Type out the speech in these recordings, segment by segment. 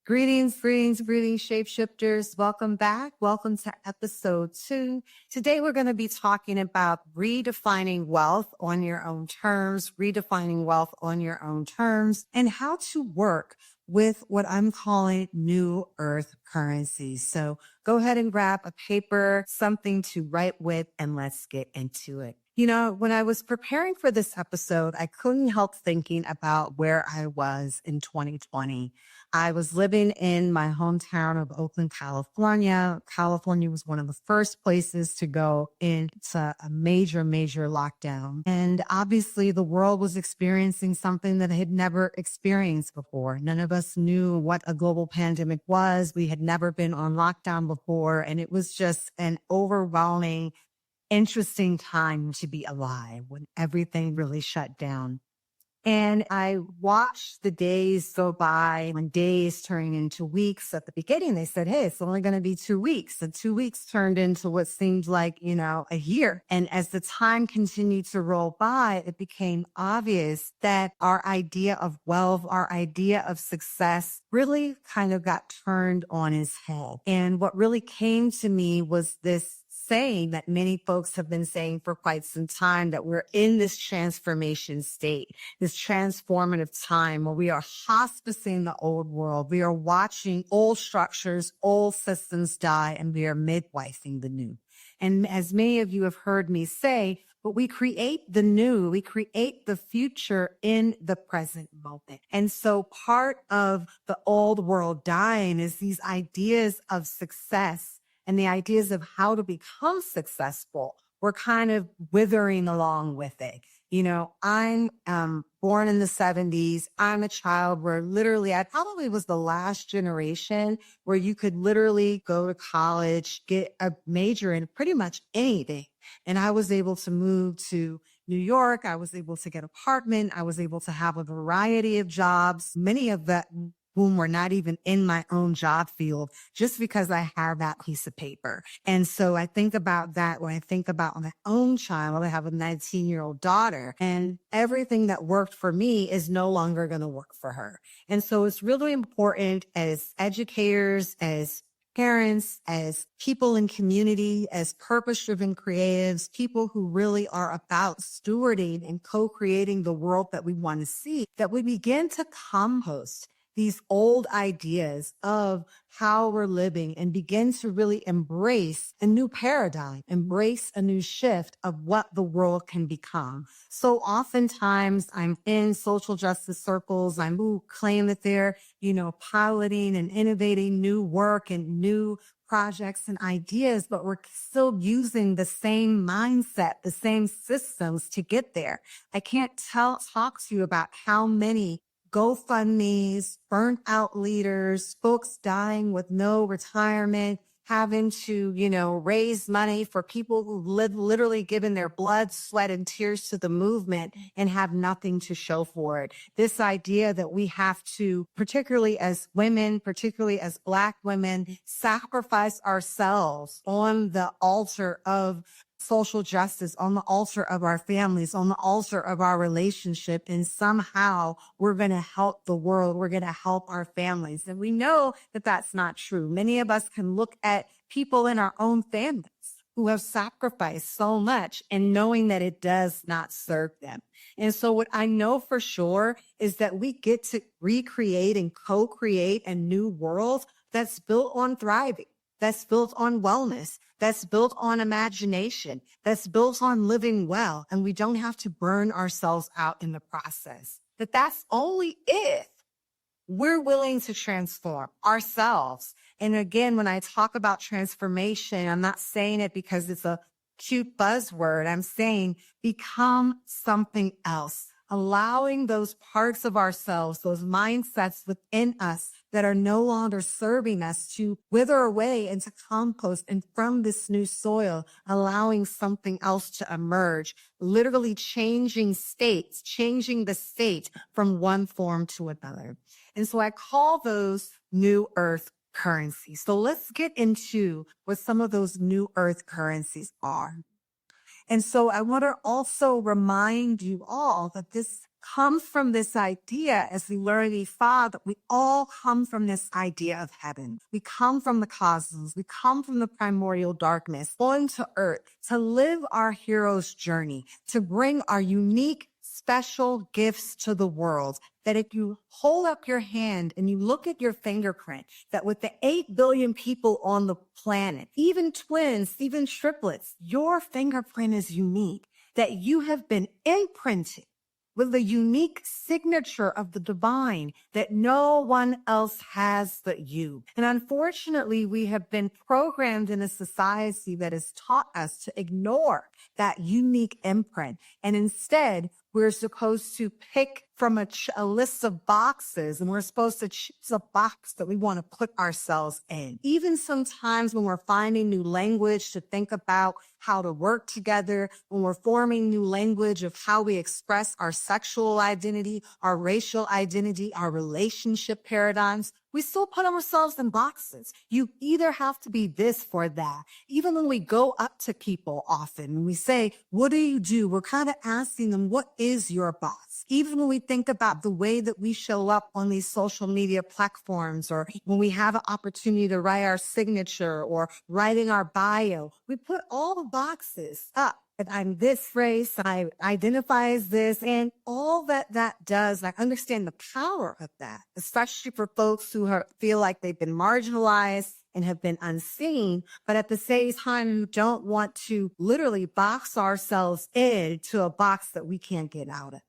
Greetings, shapeshifters. Welcome back. Welcome to episode 2. Today, we're going to be talking about redefining wealth on your own terms, and how to work with what I'm calling new earth currencies. So go ahead and grab a paper, something to write with, and let's get into it. You know, when I was preparing for this episode, I couldn't help thinking about where I was in 2020. I was living in my hometown of Oakland, California. California was one of the first places to go into a major lockdown. And obviously the world was experiencing something that I had never experienced before. None of us knew what a global pandemic was. We had never been on lockdown before. And it was just an overwhelming, interesting time to be alive when everything really shut down. And I watched the days go by, when days turning into weeks. At the beginning, they said, hey, it's only going to be 2 weeks. And 2 weeks turned into what seemed like, a year. And as the time continued to roll by, it became obvious that our idea of wealth, our idea of success really kind of got turned on its head. And what really came to me was this saying that many folks have been saying for quite some time, that we're in this transformation state, this transformative time where we are hospicing the old world. We are watching old structures, old systems die, and we are midwifing the new. And as many of you have heard me say, but we create the new, we create the future in the present moment. And so part of the old world dying is these ideas of success and the ideas of how to become successful. We're kind of withering along with it. I'm born in the 70s. I'm a child where literally I probably was the last generation where you could literally go to college, get a major in pretty much anything. And I was able to move to New York. I was able to get an apartment. I was able to have a variety of jobs, many of whom were not even in my own job field, just because I had that piece of paper. And so I think about that when I think about my own child. I have a 19-year-old daughter, and everything that worked for me is no longer going to work for her. And so it's really important as educators, as parents, as people in community, as purpose-driven creatives, people who really are about stewarding and co-creating the world that we want to see, that we begin to compost these old ideas of how we're living and begin to really embrace a new paradigm, embrace a new shift of what the world can become. So oftentimes I'm in social justice circles, who claim that they're, piloting and innovating new work and new projects and ideas, but we're still using the same mindset, the same systems to get there. I can't talk to you about how many GoFundMes, burnt out leaders, folks dying with no retirement, having to, raise money for people who literally given their blood, sweat, and tears to the movement and have nothing to show for it. This idea that we have to, particularly as women, particularly as Black women, sacrifice ourselves on the altar of social justice, on the altar of our families, on the altar of our relationship, and somehow we're going to help the world. We're going to help our families. And we know that that's not true. Many of us can look at people in our own families who have sacrificed so much and knowing that it does not serve them. And so what I know for sure is that we get to recreate and co-create a new world that's built on thriving, that's built on wellness, that's built on imagination, that's built on living well, and we don't have to burn ourselves out in the process. But that's only if we're willing to transform ourselves. And again, when I talk about transformation, I'm not saying it because it's a cute buzzword. I'm saying become something else. Allowing those parts of ourselves, those mindsets within us that are no longer serving us to wither away into compost, and from this new soil, allowing something else to emerge, literally changing states, changing the state from one form to another. And so I call those new earth currencies. So let's get into what some of those new earth currencies are. And so I want to also remind you all that this comes from this idea, as we learn the Father, that we all come from this idea of heaven. We come from the cosmos. We come from the primordial darkness, going to earth to live our hero's journey, to bring our unique, special gifts to the world. That if you hold up your hand and you look at your fingerprint, that with the 8 billion people on the planet, even twins, even triplets, your fingerprint is unique, that you have been imprinted with the unique signature of the divine that no one else has but you. And unfortunately, we have been programmed in a society that has taught us to ignore that unique imprint. And instead, we're supposed to pick from a list of boxes, and we're supposed to choose a box that we want to put ourselves in. Even sometimes when we're finding new language to think about how to work together, when we're forming new language of how we express our sexual identity, our racial identity, our relationship paradigms, we still put ourselves in boxes. You either have to be this or that. Even when we go up to people often, when we say, what do you do? We're kind of asking them, what is your box? Even when we think about the way that we show up on these social media platforms, or when we have an opportunity to write our signature or writing our bio, we put all the boxes up. If I'm this race, I identify as this, and all that does, I understand the power of that, especially for folks who feel like they've been marginalized and have been unseen, but at the same time, who don't want to literally box ourselves into a box that we can't get out of.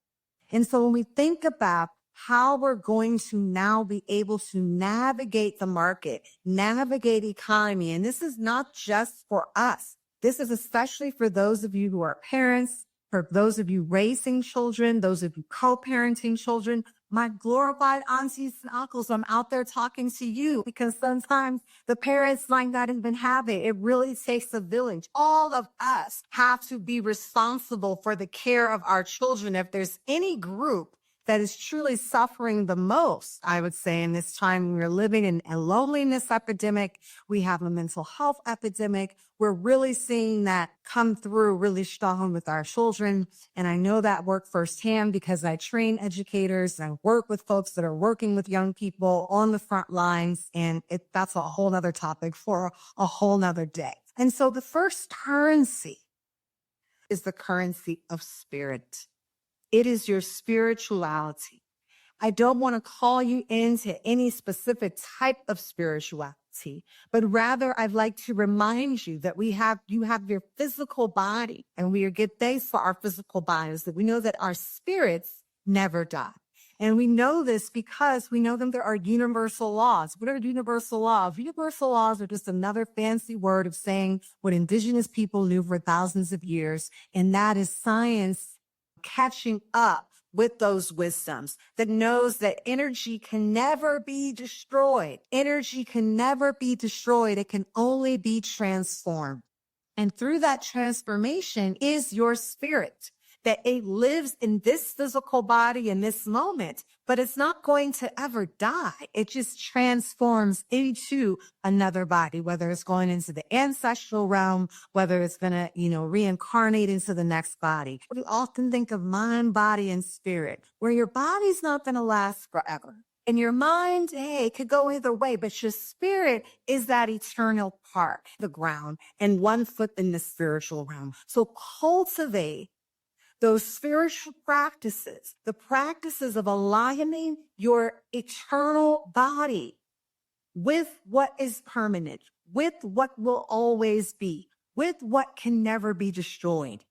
And so when we think about how we're going to now be able to navigate the market, navigate economy, and this is not just for us. This is especially for those of you who are parents, for those of you raising children, those of you co-parenting children, my glorified aunties and uncles, I'm out there talking to you because sometimes the parents might not even have it. It really takes a village. All of us have to be responsible for the care of our children. If there's any group that is truly suffering the most, I would say, in this time we're living in a loneliness epidemic. We have a mental health epidemic. We're really seeing that come through really strong with our children. And I know that work firsthand because I train educators and work with folks that are working with young people on the front lines. And that's a whole nother topic for a whole nother day. And so the first currency is the currency of spirit. It is your spirituality. I don't want to call you into any specific type of spirituality, but rather I'd like to remind you that you have your physical body, and we give thanks for our physical bodies, that we know that our spirits never die. And we know this because we know that there are universal laws. What are universal laws? Universal laws are just another fancy word of saying what indigenous people knew for thousands of years, and that is science catching up with those wisdoms, that knows that energy can never be destroyed. Energy can never be destroyed. It can only be transformed. And through that transformation is your spirit, that it lives in this physical body in this moment, but it's not going to ever die. It just transforms into another body, whether it's going into the ancestral realm, whether it's going to, reincarnate into the next body. We often think of mind, body, and spirit, where your body's not going to last forever. And your mind, it could go either way, but your spirit is that eternal part, the ground, and 1 foot in the spiritual realm. So cultivate those spiritual practices, the practices of aligning your eternal body with what is permanent, with what will always be, with what can never be destroyed.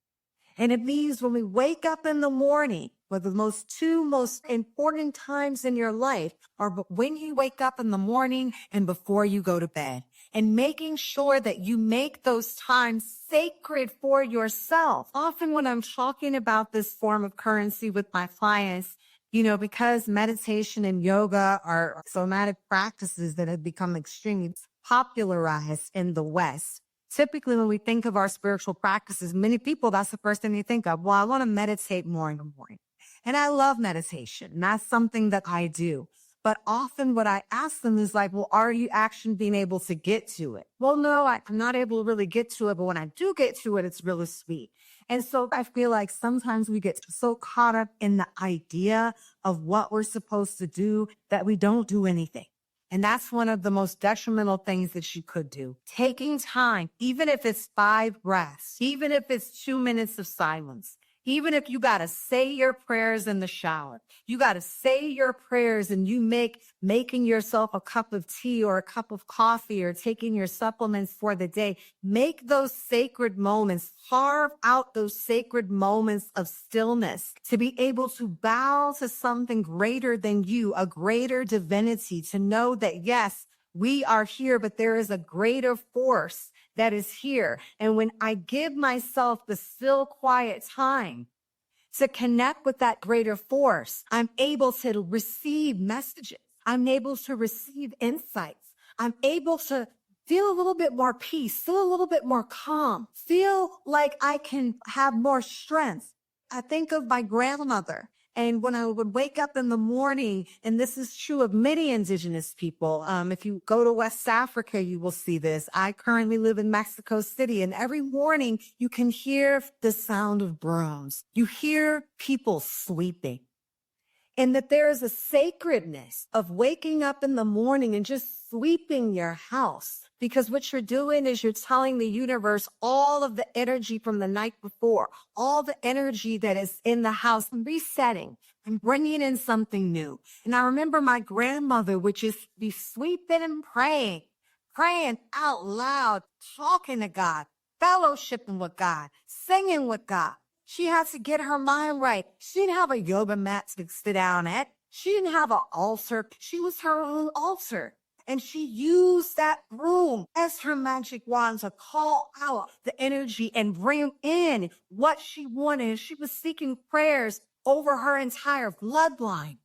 And it means when we wake up in the morning, well, the two most important times in your life are when you wake up in the morning and before you go to bed. And making sure that you make those times sacred for yourself. Often when I'm talking about this form of currency with my clients, because meditation and yoga are somatic practices that have become extremely popularized in the West. Typically, when we think of our spiritual practices, many people, that's the first thing they think of. Well, I want to meditate more in the morning. And I love meditation. And that's something that I do. But often what I ask them is like, well, are you actually being able to get to it? Well, no, I'm not able to really get to it. But when I do get to it, it's really sweet. And so I feel like sometimes we get so caught up in the idea of what we're supposed to do that we don't do anything. And that's one of the most detrimental things that you could do. Taking time, even if it's 5 breaths, even if it's 2 minutes of silence, even if you got to say your prayers in the shower, you got to say your prayers and you making yourself a cup of tea or a cup of coffee or taking your supplements for the day. Make those sacred moments, carve out those sacred moments of stillness to be able to bow to something greater than you, a greater divinity, to know that yes, we are here, but there is a greater force that is here. And when I give myself the still, quiet time to connect with that greater force, I'm able to receive messages. I'm able to receive insights. I'm able to feel a little bit more peace, feel a little bit more calm, feel like I can have more strength. I think of my grandmother. And when I would wake up in the morning, and this is true of many indigenous people, if you go to West Africa, you will see this. I currently live in Mexico City, and every morning you can hear the sound of brooms. You hear people sweeping. And that there is a sacredness of waking up in the morning and just sweeping your house. Because what you're doing is you're telling the universe all of the energy from the night before, all the energy that is in the house, and resetting and bringing in something new. And I remember my grandmother would just be sweeping and praying out loud, talking to God, fellowshipping with God, singing with God. She had to get her mind right. She didn't have a yoga mat to sit down at. She didn't have an altar. She was her own altar. And she used that room as her magic wand to call out the energy and bring in what she wanted. She was seeking prayers over her entire bloodline.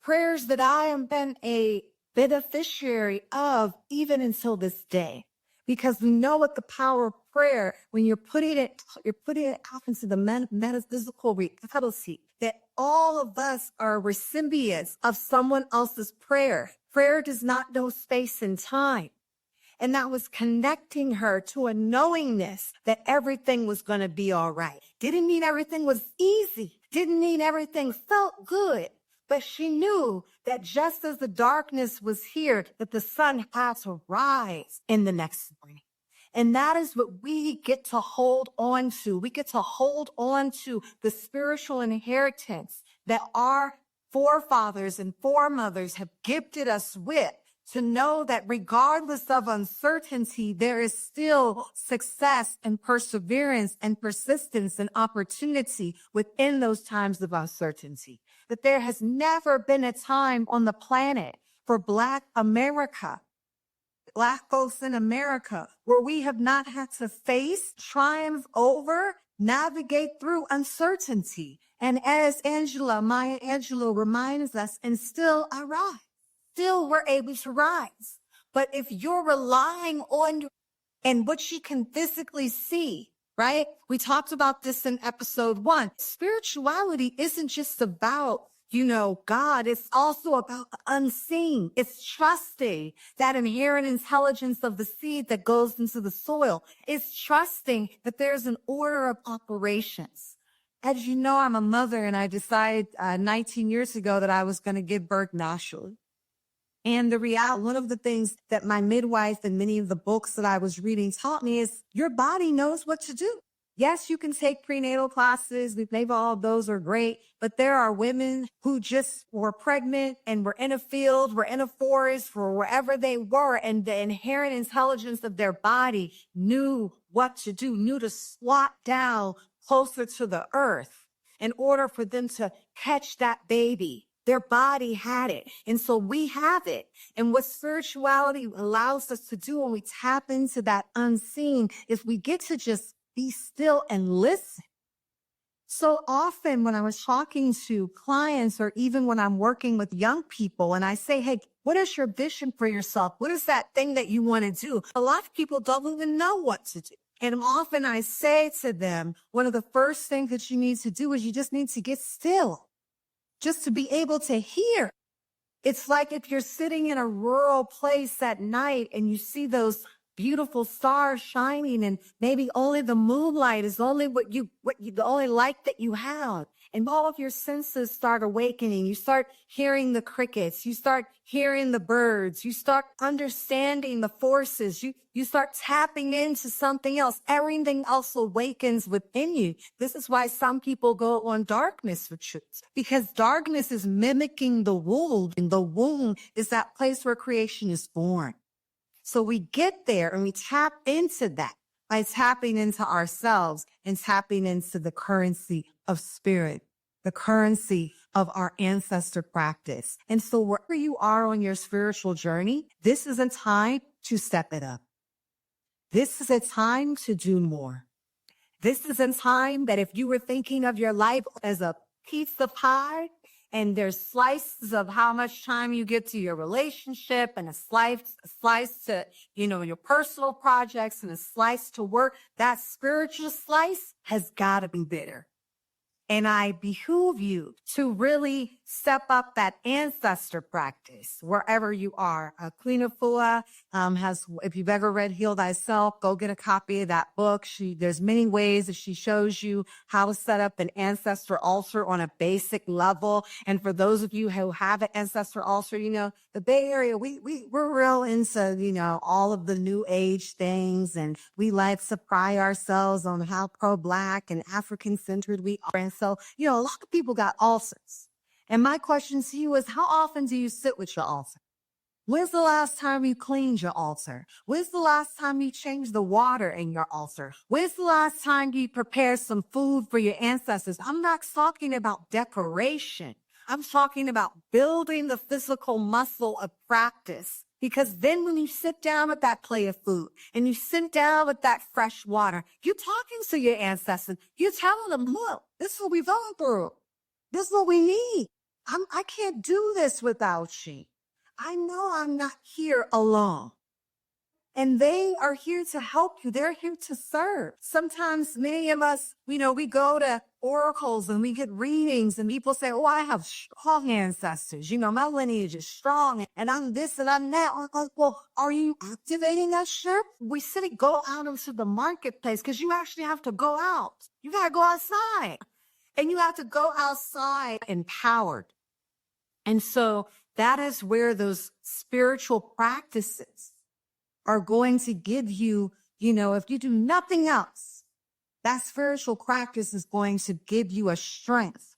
Prayers that I have been a beneficiary of even until this day. Because we know what the power of prayer, when you're putting it out into the metaphysical reality, that all of us are recipients of someone else's prayer. Prayer does not know space and time. And that was connecting her to a knowingness that everything was going to be all right. Didn't mean everything was easy. Didn't mean everything felt good. But she knew that just as the darkness was here, that the sun had to rise in the next morning. And that is what we get to hold on to. We get to hold on to the spiritual inheritance that our forefathers and foremothers have gifted us with, to know that regardless of uncertainty, there is still success and perseverance and persistence and opportunity within those times of uncertainty. That there has never been a time on the planet for Black folks in America, where we have not had to face, triumph over, navigate through uncertainty. And as Maya Angelou reminds us, and still I rise. Still we're able to rise. But if you're relying on and what you can physically see, right? We talked about this in episode 1. Spirituality isn't just about, God. It's also about the unseen. It's trusting that inherent intelligence of the seed that goes into the soil. It's trusting that there's an order of operations. As you know, I'm a mother, and I decided 19 years ago that I was going to give birth naturally. And one of the things that my midwife and many of the books that I was reading taught me is your body knows what to do. Yes, you can take prenatal classes. Maybe all of those are great, but there are women who just were pregnant and were in a field, were in a forest, or wherever they were, and the inherent intelligence of their body knew what to do, knew to squat down closer to the earth in order for them to catch that baby. Their body had it. And so we have it. And what spirituality allows us to do when we tap into that unseen is we get to just be still and listen. So often when I was talking to clients, or even when I'm working with young people, and I say, hey, what is your vision for yourself? What is that thing that you want to do? A lot of people don't even know what to do. And often I say to them, one of the first things that you need to do is you just need to get still. Just to be able to hear. It's like if you're sitting in a rural place at night and you see those beautiful stars shining and maybe only the moonlight is only the only light that you have. And all of your senses start awakening. You start hearing the crickets. You start hearing the birds. You start understanding the forces. You start tapping into something else. Everything else awakens within you. This is why some people go on darkness retreats, because darkness is mimicking the womb. And the womb is that place where creation is born. So we get there and we tap into that by tapping into ourselves and tapping into the currency of spirit, the currency of our ancestor practice. And so wherever you are on your spiritual journey, this is a time to step it up. This is a time to do more. This is a time that if you were thinking of your life as a pizza pie, and there's slices of how much time you get to your relationship and a slice to, your personal projects and a slice to work. That spiritual slice has got to be bigger. And I behoove you to really step up that ancestor practice wherever you are. Queen Afua has, if you've ever read Heal Thyself, go get a copy of that book. There's many ways that she shows you how to set up an ancestor altar on a basic level. And for those of you who have an ancestor altar, the Bay Area, we're real into, all of the new age things. And we like to pride ourselves on how pro-Black and African-centered we are. And so, a lot of people got ulcers. And my question to you is, how often do you sit with your altar? When's the last time you cleaned your altar? When's the last time you changed the water in your altar? When's the last time you prepared some food for your ancestors? I'm not talking about decoration. I'm talking about building the physical muscle of practice. Because then when you sit down with that plate of food and you sit down with that fresh water, you're talking to your ancestors. You're telling them, look, this is what we've gone through. This is what we need. I can't do this without you. I know I'm not here alone. And they are here to help you. They're here to serve. Sometimes many of us, we go to oracles and we get readings and people say, oh, I have strong ancestors. My lineage is strong and I'm this and I'm that. I'm like, well, are you activating that shit? We said go out into the marketplace because you actually have to go out. You got to go outside and you have to go outside empowered. And so that is where those spiritual practices are going to give you, if you do nothing else, that spiritual practice is going to give you a strength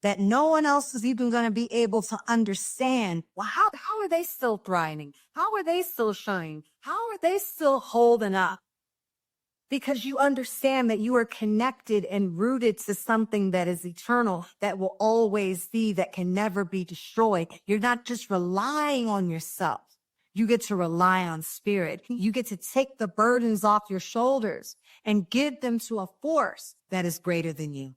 that no one else is even going to be able to understand. Well, how are they still thriving? How are they still shining? How are they still holding up? Because you understand that you are connected and rooted to something that is eternal, that will always be, that can never be destroyed. You're not just relying on yourself. You get to rely on spirit. You get to take the burdens off your shoulders and give them to a force that is greater than you.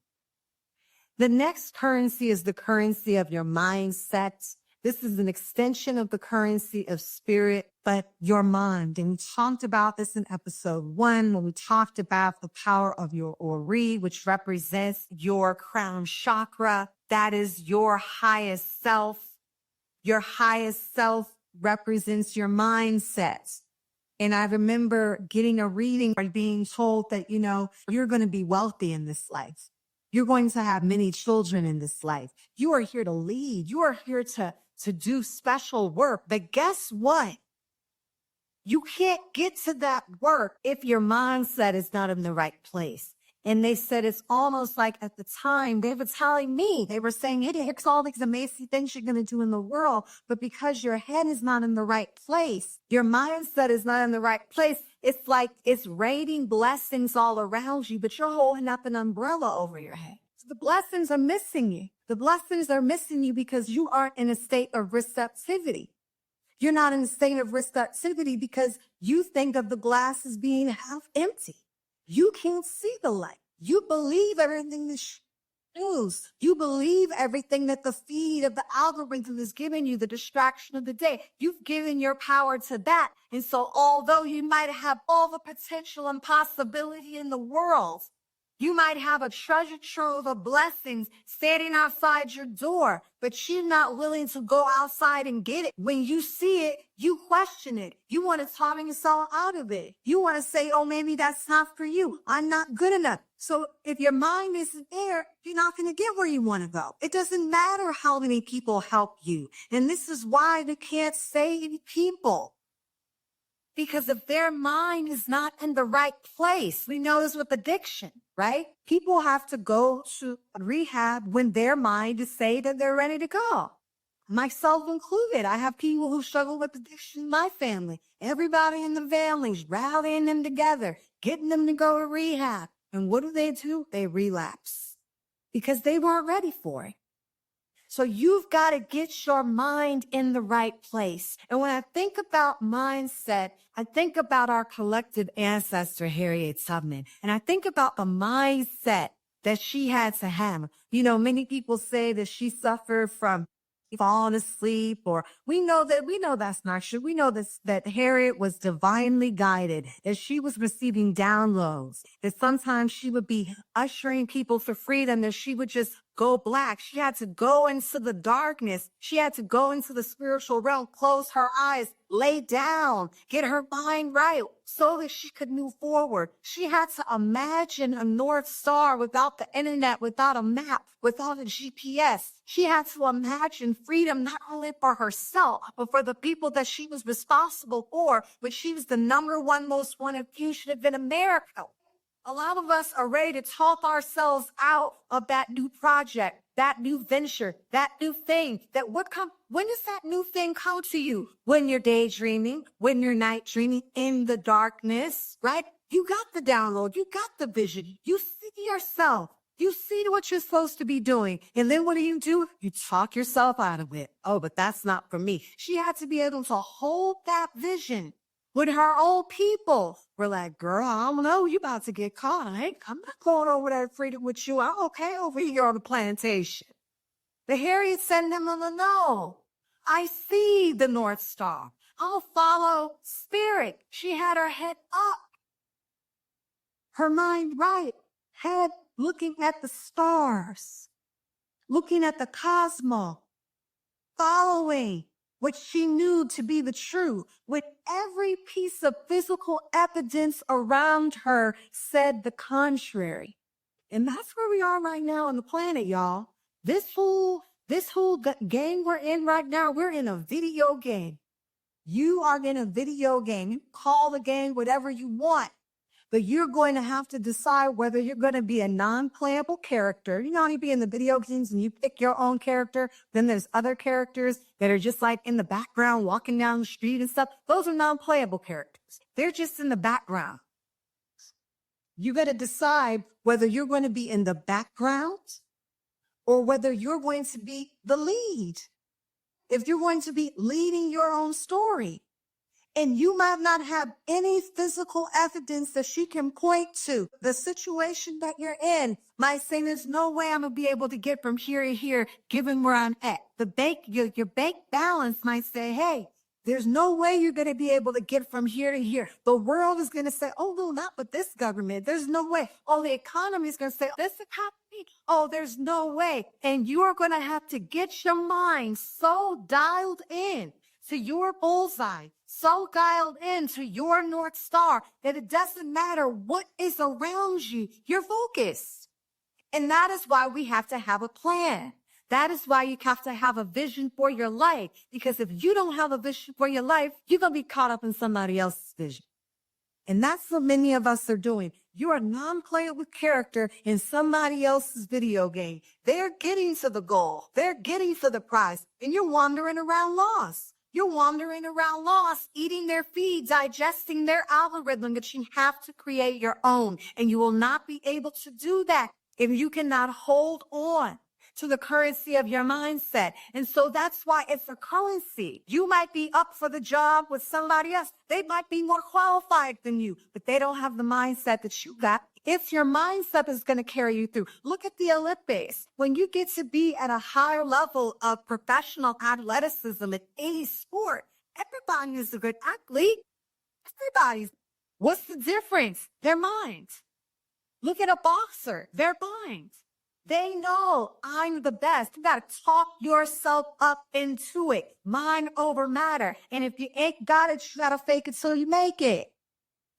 The next currency is the currency of your mindset. This is an extension of the currency of spirit, but your mind. And we talked about this in episode 1 when we talked about the power of your Ori, which represents your crown chakra. That is your highest self. Your highest self represents your mindset. And I remember getting a reading or being told that, you're going to be wealthy in this life. You're going to have many children in this life. You are here to lead. You are here to do special work. But guess what? You can't get to that work if your mindset is not in the right place. And they said it's almost like at the time they were telling me, they were saying, here's all these amazing things you're going to do in the world. But because your head is not in the right place, your mindset is not in the right place, it's like it's raining blessings all around you, but you're holding up an umbrella over your head. So the blessings are missing you. The blessings are missing you because you aren't in a state of receptivity. You're not in a state of receptivity because you think of the glass as being half empty. You can't see the light. You believe everything the news. You believe everything that the feed of the algorithm is giving you, the distraction of the day. You've given your power to that. And so although you might have all the potential and possibility in the world, You might have a treasure trove of blessings standing outside your door, but you're not willing to go outside and get it. When you see it, you question it. You want to talk yourself out of it. You want to say, oh, maybe that's not for you. I'm not good enough. So if your mind isn't there, you're not going to get where you want to go. It doesn't matter how many people help you. And this is why they can't save people. Because if their mind is not in the right place, we know this with addiction, right? People have to go to rehab when their mind is say that they're ready to go. Myself included. I have people who struggle with addiction in my family. Everybody in the family's rallying them together, getting them to go to rehab. And what do? They relapse because they weren't ready for it. So you've got to get your mind in the right place. And when I think about mindset, I think about our collective ancestor, Harriet Tubman. And I think about the mindset that she had to have. You know, many people say that she suffered from falling asleep, or we know that's not true. We know that Harriet was divinely guided, that she was receiving downloads, that sometimes she would be ushering people for freedom, that she would just go black. She had to go into the darkness. She had to go into the spiritual realm, close her eyes, lay down, get her mind right so that she could move forward. She had to imagine a North Star without the internet, without a map, without a GPS. She had to imagine freedom not only for herself, but for the people that she was responsible for, but she was the #1 most wanted fugitive in America. A lot of us are ready to talk ourselves out of that new project, that new venture, that new thing. When does that new thing come to you? When you're daydreaming, when you're night dreaming in the darkness, right? You got the download, you got the vision, you see yourself. You see what you're supposed to be doing. And then what do? You talk yourself out of it. Oh, but that's not for me. She had to be able to hold that vision. When her own people were like, girl, I don't know, you about to get caught. I'm not going over there freedom with you. I'm okay over here on the plantation. The Harriet said, no. I see the North Star. I'll follow spirit. She had her head up. Her mind right. Head looking at the stars. Looking at the cosmos. Following what she knew to be the truth, with every piece of physical evidence around her said the contrary. And that's where we are right now on the planet, y'all. This whole game we're in right now, we're in a video game. You are in a video game. You call the game whatever you want. But you're going to have to decide whether you're going to be a non-playable character. You know how you be in the video games and you pick your own character. Then there's other characters that are just like in the background, walking down the street and stuff. Those are non-playable characters. They're just in the background. You got to decide whether you're going to be in the background or whether you're going to be the lead. If you're going to be leading your own story. And you might not have any physical evidence that she can point to. The situation that you're in might say, there's no way I'm going to be able to get from here to here, given where I'm at. The bank, your bank balance might say, hey, there's no way you're going to be able to get from here to here. The world is going to say, oh, no, not with this government. There's no way. Oh, the economy is going to say, this economy. Oh, there's no way. And you are going to have to get your mind so dialed in to your bullseye, so dialed into your North Star that it doesn't matter what is around you, you're focused. And that is why we have to have a plan. That is why you have to have a vision for your life. Because if you don't have a vision for your life, you're going to be caught up in somebody else's vision. And that's what many of us are doing. You're a non-playable character in somebody else's video game. They're getting to the goal. They're getting to the prize. And you're wandering around lost. You're wandering around lost, eating their feed, digesting their algorithm, but you have to create your own. And you will not be able to do that if you cannot hold on to the currency of your mindset. And so that's why it's a currency. You might be up for the job with somebody else. They might be more qualified than you, but they don't have the mindset that you got. It's your mindset that's going to carry you through. Look at the Olympics. When you get to be at a higher level of professional athleticism in any sport, everybody is a good athlete. Everybody's. What's the difference? Their minds. Look at a boxer. They're blind. They know I'm the best. You got to talk yourself up into it. Mind over matter. And if you ain't got it, you got to fake it till you make it.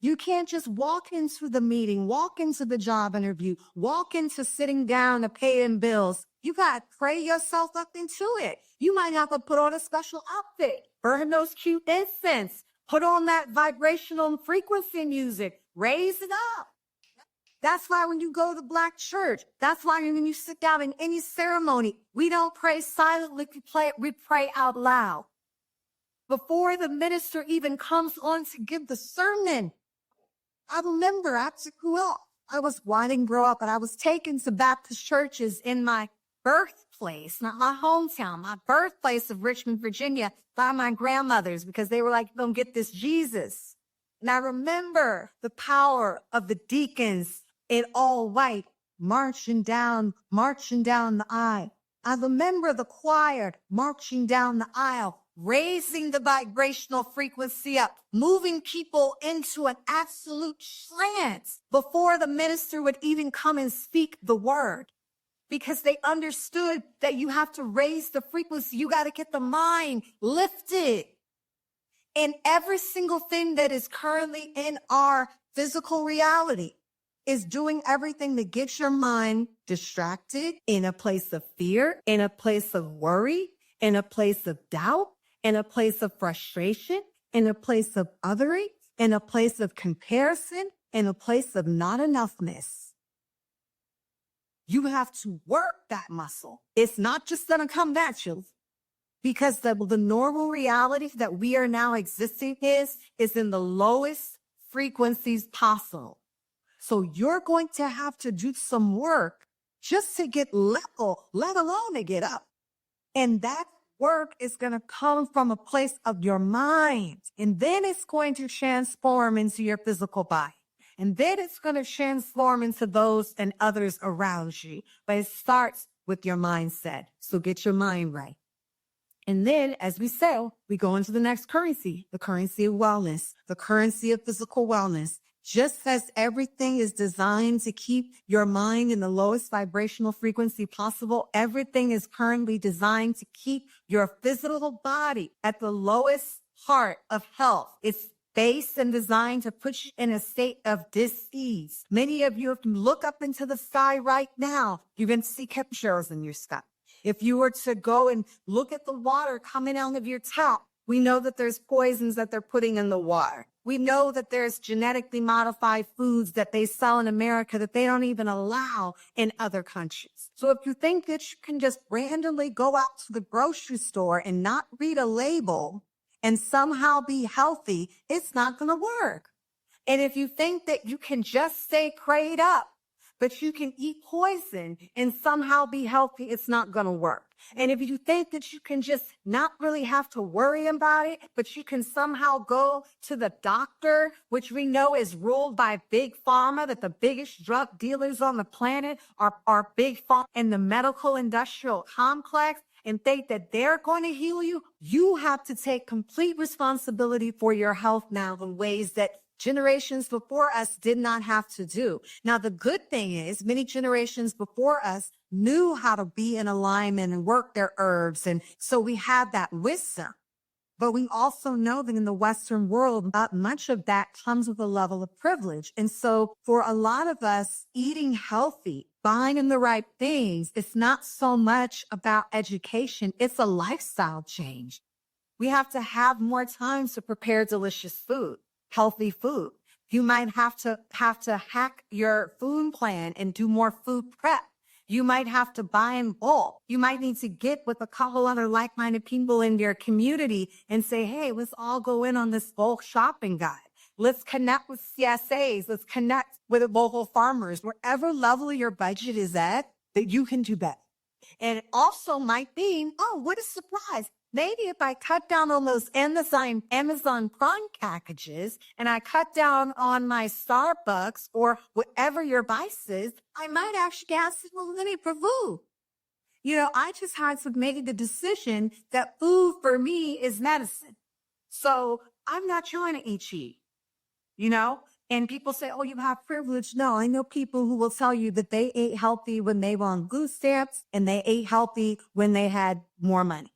You can't just walk into the meeting, walk into the job interview, walk into sitting down to paying bills. You got to pray yourself up into it. You might have to put on a special outfit, burn those cute incense, put on that vibrational frequency music, raise it up. That's why when you go to Black church, that's why when you sit down in any ceremony, we don't pray silently, we pray out loud. Before the minister even comes on to give the sermon, I remember after grew up, I didn't grow up, but I was taken to Baptist churches in my birthplace, not my hometown, my birthplace of Richmond, Virginia, by my grandmothers, because they were like, don't get this Jesus. And I remember the power of the deacons in all white marching down the aisle. I remember the choir marching down the aisle, raising the vibrational frequency up, moving people into an absolute trance before the minister would even come and speak the word, because they understood that you have to raise the frequency. You got to get the mind lifted. And every single thing that is currently in our physical reality is doing everything to get your mind distracted, in a place of fear, in a place of worry, in a place of doubt, in a place of frustration, in a place of othering, in a place of comparison, in a place of not enoughness. You have to work that muscle. It's not just going to come at you, because the normal reality that we are now existing is in the lowest frequencies possible. So you're going to have to do some work just to get level, let alone to get up. And that work is going to come from a place of your mind. And then it's going to transform into your physical body. And then it's going to transform into those and others around you. But it starts with your mindset. So get your mind right. And then, as we said, we go into the next currency, the currency of wellness, the currency of physical wellness. Just as everything is designed to keep your mind in the lowest vibrational frequency possible, everything is currently designed to keep your physical body at the lowest part of health. It's based and designed to put you in a state of dis-ease. Many of you, if you look up into the sky right now, you're going to see chemtrails in your sky. If you were to go and look at the water coming out of your tap, we know that there's poisons that they're putting in the water. We know that there's genetically modified foods that they sell in America that they don't even allow in other countries. So if you think that you can just randomly go out to the grocery store and not read a label and somehow be healthy, it's not going to work. And if you think that you can just stay prayed up, but you can eat poison and somehow be healthy, it's not going to work. And if you think that you can just not really have to worry about it, but you can somehow go to the doctor, which we know is ruled by big pharma, that the biggest drug dealers on the planet are big pharma and the medical industrial complex, and think that they're going to heal you, you have to take complete responsibility for your health now in ways that generations before us did not have to do. Now, the good thing is many generations before us knew how to be in alignment and work their herbs. And so we have that wisdom. But we also know that in the Western world, much of that comes with a level of privilege. And so for a lot of us, eating healthy, buying in the right things, it's not so much about education. It's a lifestyle change. We have to have more time to prepare delicious food. Healthy food. You might have to hack your food plan and do more food prep. You might have to buy in bulk. You might need to get with a couple other like-minded people in your community and say, hey, let's all go in on this bulk shopping guide. Let's connect with CSAs. Let's connect with local farmers. Wherever level your budget is at, that you can do better. And it also might be, oh, what a surprise. Maybe if I cut down on those Amazon Prime packages and I cut down on my Starbucks or whatever your vice is, I might actually get some money for food. You know, I just had to make the decision that food for me is medicine. So I'm not trying to eat cheap. You know, And people say, oh, you have privilege. No, I know people who will tell you that they ate healthy when they were on food stamps and they ate healthy when they had more money.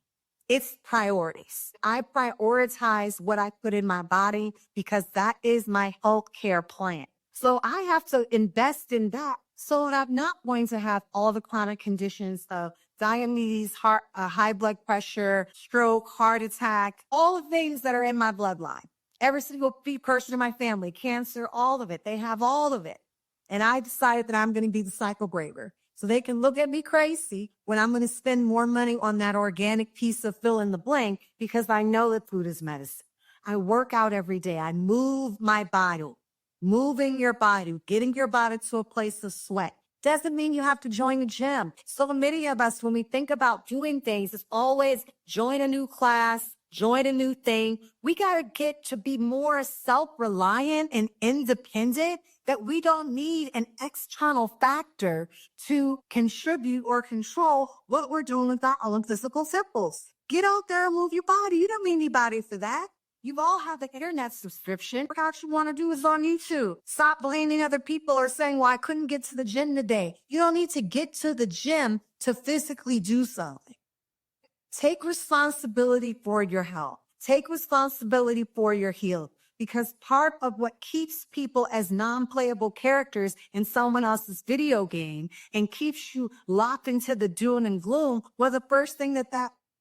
It's priorities. I prioritize what I put in my body because that is my health care plan. So I have to invest in that so that I'm not going to have all the chronic conditions of diabetes, high blood pressure, stroke, heart attack, all the things that are in my bloodline. Every single person in my family, cancer, all of it. They have all of it. And I decided that I'm going to be the cycle breaker. So they can look at me crazy when I'm going to spend more money on that organic piece of fill in the blank because I know that food is medicine. I work out every day. I move my body. Moving your body, getting your body to a place of sweat. Doesn't mean you have to join a gym. So many of us, when we think about doing things, it's always join a new class, join a new thing. We got to get to be more self-reliant and independent, that we don't need an external factor to contribute or control what we're doing with our own physical symbols. Get out there and move your body. You don't need anybody for that. You all have the internet subscription. What you want to do is on YouTube. Stop blaming other people or saying, well, I couldn't get to the gym today. You don't need to get to the gym to physically do something. Take responsibility for your health. Take responsibility for your healing. Because part of what keeps people as non-playable characters in someone else's video game and keeps you locked into the doom and gloom, well, the first thing that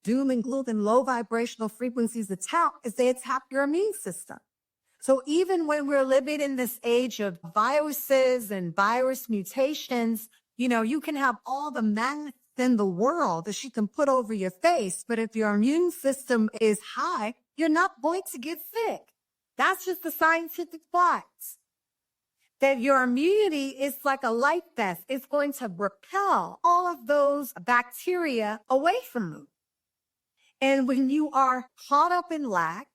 doom and gloom and low vibrational frequencies attack is they attack your immune system. So even when we're living in this age of viruses and virus mutations, you can have all the math in the world that you can put over your face, but if your immune system is high, you're not going to get sick. That's just the scientific facts. That your immunity is like a light vest. It's going to repel all of those bacteria away from you. And when you are caught up in lack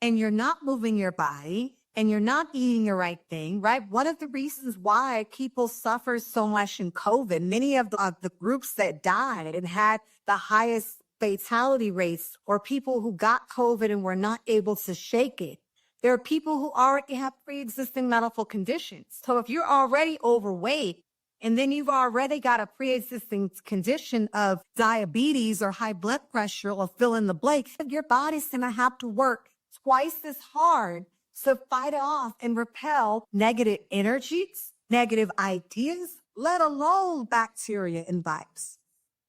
and you're not moving your body and you're not eating the right thing, right? One of the reasons why people suffer so much in COVID, many of the groups that died and had the highest fatality rates, or people who got COVID and were not able to shake it, there are people who already have pre-existing medical conditions. So if you're already overweight, and then you've already got a pre-existing condition of diabetes or high blood pressure or fill in the blank, your body's going to have to work twice as hard to fight off and repel negative energies, negative ideas, let alone bacteria and vibes.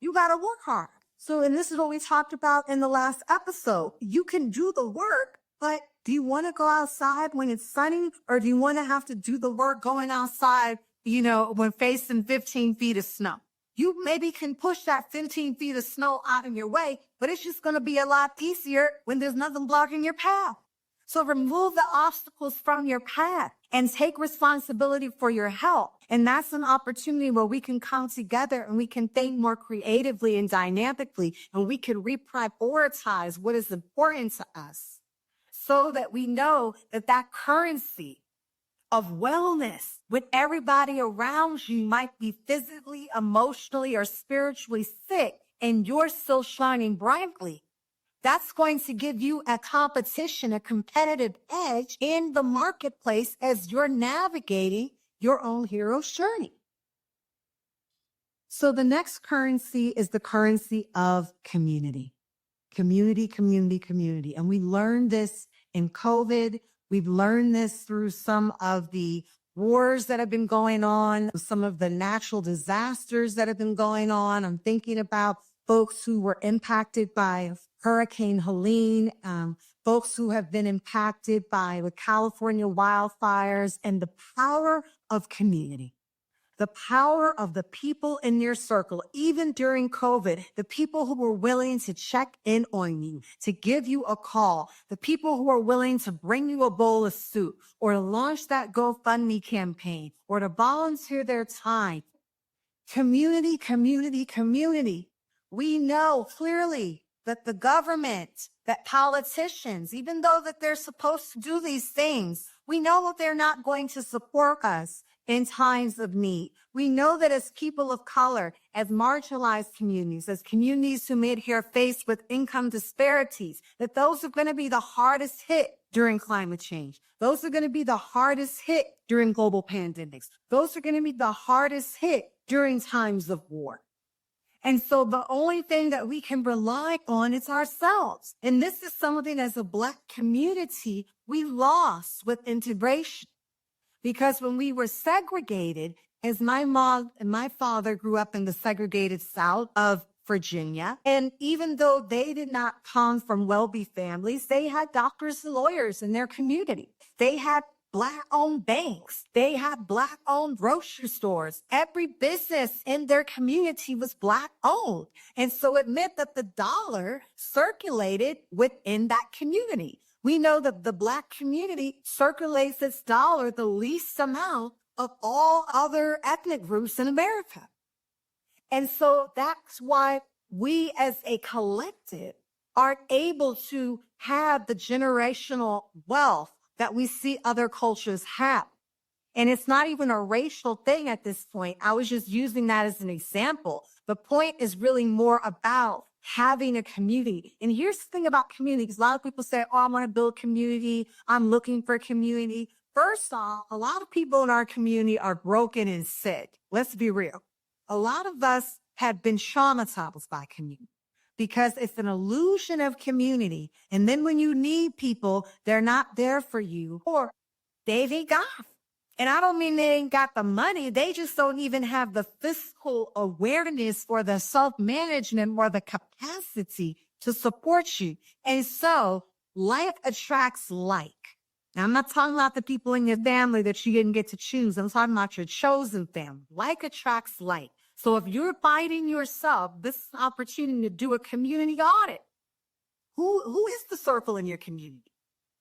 You got to work hard. So, and this is what we talked about in the last episode. You can do the work, but do you want to go outside when it's sunny, or do you want to have to do the work going outside when facing 15 feet of snow? You maybe can push that 15 feet of snow out of your way, but it's just going to be a lot easier when there's nothing blocking your path. So remove the obstacles from your path and take responsibility for your health. And that's an opportunity where we can come together and we can think more creatively and dynamically, and we can reprioritize what is important to us so that we know that currency of wellness when everybody around you might be physically, emotionally, or spiritually sick and you're still shining brightly, that's going to give you a competition, a competitive edge in the marketplace as you're navigating your own hero's journey. So the next currency is the currency of community. Community, community, community. And we learned this in COVID. We've learned this through some of the wars that have been going on, some of the natural disasters that have been going on. I'm thinking about folks who were impacted by Hurricane Helene, folks who have been impacted by the California wildfires, and the power of community. The power of the people in your circle, even during COVID, the people who were willing to check in on you, to give you a call, the people who are willing to bring you a bowl of soup, or to launch that GoFundMe campaign, or to volunteer their time. Community, community, community. We know clearly that the government, that politicians, even though that they're supposed to do these things, we know that they're not going to support us in times of need. We know that as people of color, as marginalized communities, as communities who may here faced with income disparities, that those are going to be the hardest hit during climate change. Those are going to be the hardest hit during global pandemics. Those are going to be the hardest hit during times of war. And so the only thing that we can rely on is ourselves. And this is something as a Black community we lost with integration. Because when we were segregated, as my mom and my father grew up in the segregated South of Virginia, and even though they did not come from wealthy families, they had doctors and lawyers in their community. They had Black-owned banks. They had Black-owned grocery stores. Every business in their community was Black-owned. And so it meant that the dollar circulated within that community. We know that the Black community circulates its dollar the least amount of all other ethnic groups in America. And so that's why we as a collective are able to have the generational wealth that we see other cultures have. And it's not even a racial thing at this point. I was just using that as an example. The point is really more about having a community. And here's the thing about community, because a lot of people say, oh, I want to build community. I'm looking for community. First off, a lot of people in our community are broken and sick. Let's be real. A lot of us have been traumatized by community because it's an illusion of community. And then when you need people, they're not there for you, or they've ain't got. And I don't mean they ain't got the money. They just don't even have the fiscal awareness or the self-management or the capacity to support you. And so like attracts like. Now, I'm not talking about the people in your family that you didn't get to choose. I'm talking about your chosen family. Like attracts like. So if you're finding yourself, this is an opportunity to do a community audit. Who is the circle in your community?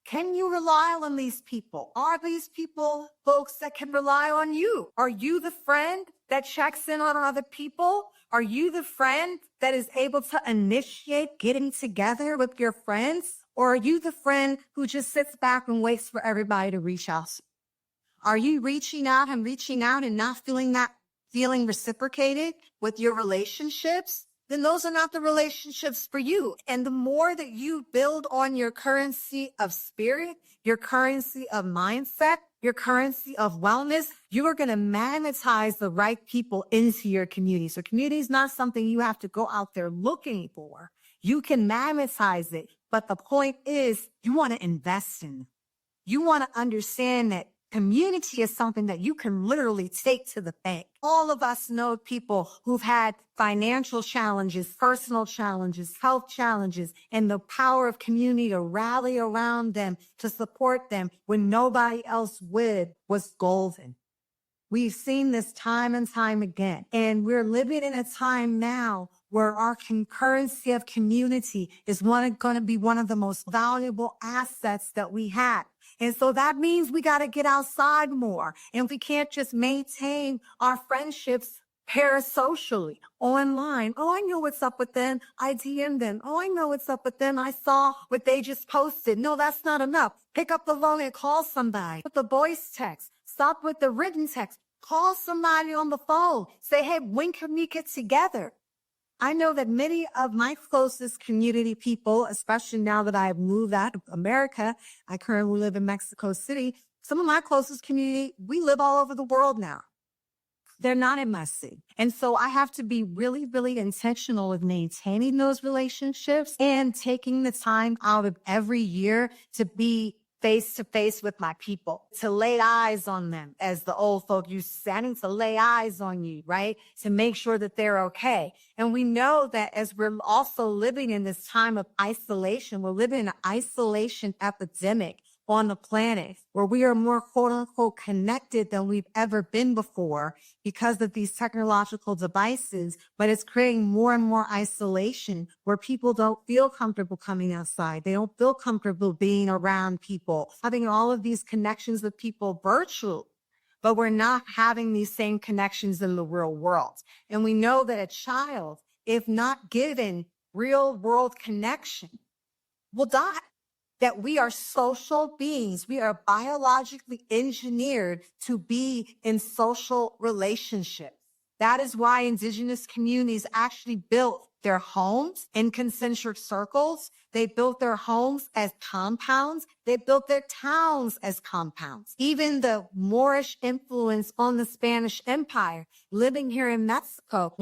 Can you rely on these people? Are these people folks that can rely on you? Are you the friend that checks in on other people? Are you the friend that is able to initiate getting together with your friends? Or are you the friend who just sits back and waits for everybody to reach out? Are you reaching out and not feeling reciprocated with your relationships? Then those are not the relationships for you. And the more that you build on your currency of spirit, your currency of mindset, your currency of wellness, you are going to magnetize the right people into your community. So community is not something you have to go out there looking for. You can magnetize it. But the point is you want to invest in. You want to understand that community is something that you can literally take to the bank. All of us know people who've had financial challenges, personal challenges, health challenges, and the power of community to rally around them, to support them when nobody else would, was golden. We've seen this time and time again, and we're living in a time now where our currency of community is going to be one of the most valuable assets that we have. And so that means we got to get outside more. And we can't just maintain our friendships parasocially, online. Oh, I know what's up with them. I DM'd them. Oh, I know what's up with them. I saw what they just posted. No, that's not enough. Pick up the phone and call somebody. Put the voice text. Stop with the written text. Call somebody on the phone. Say, hey, when can we get together? I know that many of my closest community people, especially now that I've moved out of America, I currently live in Mexico City. Some of my closest community, we live all over the world now. They're not in my city. And so I have to be really, really intentional with maintaining those relationships and taking the time out of every year to be face to face with my people, to lay eyes on them, as the old folk used to say. I need to lay eyes on you, right? To make sure that they're okay. And we know that as we're also living in this time of isolation, we're living in an isolation epidemic on the planet where we are more quote unquote connected than we've ever been before because of these technological devices, but it's creating more and more isolation where people don't feel comfortable coming outside. They don't feel comfortable being around people, having all of these connections with people virtual, but we're not having these same connections in the real world. And we know that a child, if not given real world connection, will die. That we are social beings. We are biologically engineered to be in social relationships. That is why indigenous communities actually built their homes in concentric circles. They built their homes as compounds. They built their towns as compounds. Even the Moorish influence on the Spanish Empire, living here in Mexico,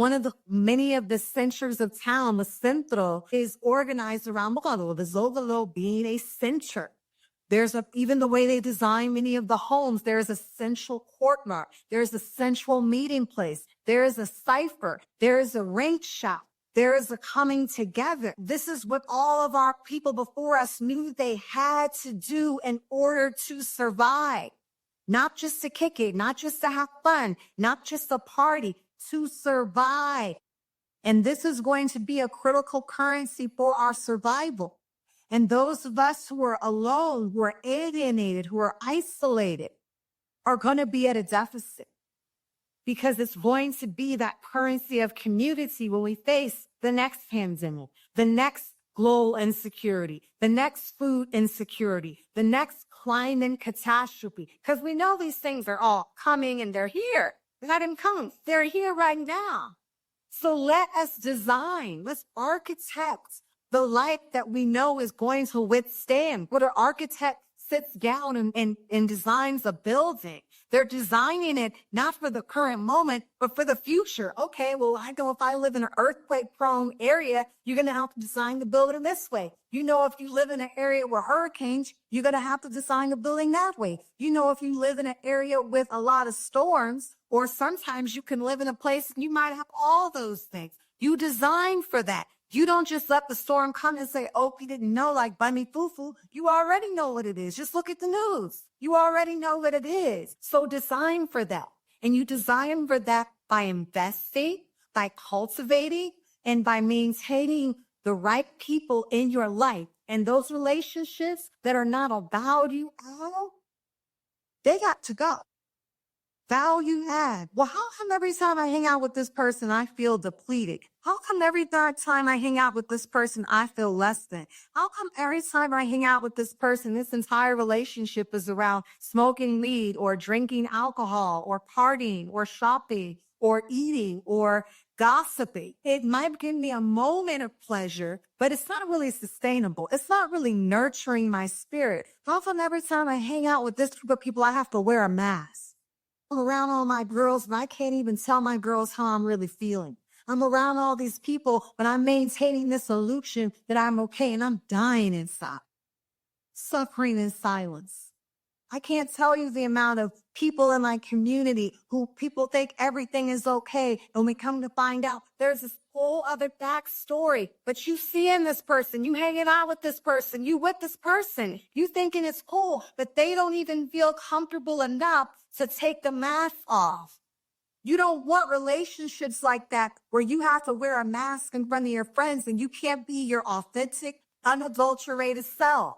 many of the centers of town, the centro, is organized around Zócalo, the Zócalo being a center. Even the way they design many of the homes, there's a central courtyard. There's a central meeting place. There is a cipher. There is a rink shop. There is a coming together. This is what all of our people before us knew they had to do in order to survive. Not just to kick it, not just to have fun, not just a party, to survive. And this is going to be a critical currency for our survival. And those of us who are alone, who are alienated, who are isolated, are going to be at a deficit, because it's going to be that currency of community when we face the next pandemic, the next global insecurity, the next food insecurity, the next climate catastrophe, because we know these things are all coming and they're here. They're not even coming. They're here right now. So let us design, let's architect the life that we know is going to withstand. What an architect sits down and designs a building, they're designing it not for the current moment, but for the future. Okay, well, I know if I live in an earthquake-prone area, you're going to have to design the building this way. You know, if you live in an area with hurricanes, you're going to have to design the building that way. You know, if you live in an area with a lot of storms, or sometimes you can live in a place and you might have all those things. You design for that. You don't just let the storm come and say, oh, we didn't know, like Bunny Fufu. You already know what it is. Just look at the news. You already know what it is. So design for that. And you design for that by investing, by cultivating, and by maintaining the right people in your life. And those relationships that are not about you, they got to go. Value add. Well, how come every time I hang out with this person, I feel depleted? How come every third time I hang out with this person, I feel less than? How come every time I hang out with this person, this entire relationship is around smoking weed or drinking alcohol or partying or shopping or eating or gossiping? It might give me a moment of pleasure, but it's not really sustainable. It's not really nurturing my spirit. How come every time I hang out with this group of people, I have to wear a mask? I'm around all my girls, and I can't even tell my girls how I'm really feeling. I'm around all these people, but I'm maintaining this illusion that I'm okay, and I'm dying inside, suffering in silence. I can't tell you the amount of people in my community who people think everything is okay, and we come to find out there's this whole other backstory. But you see in this person, you hanging out with this person, you with this person, you thinking it's cool, but they don't even feel comfortable enough to take the mask off. You don't want relationships like that where you have to wear a mask in front of your friends and you can't be your authentic, unadulterated self.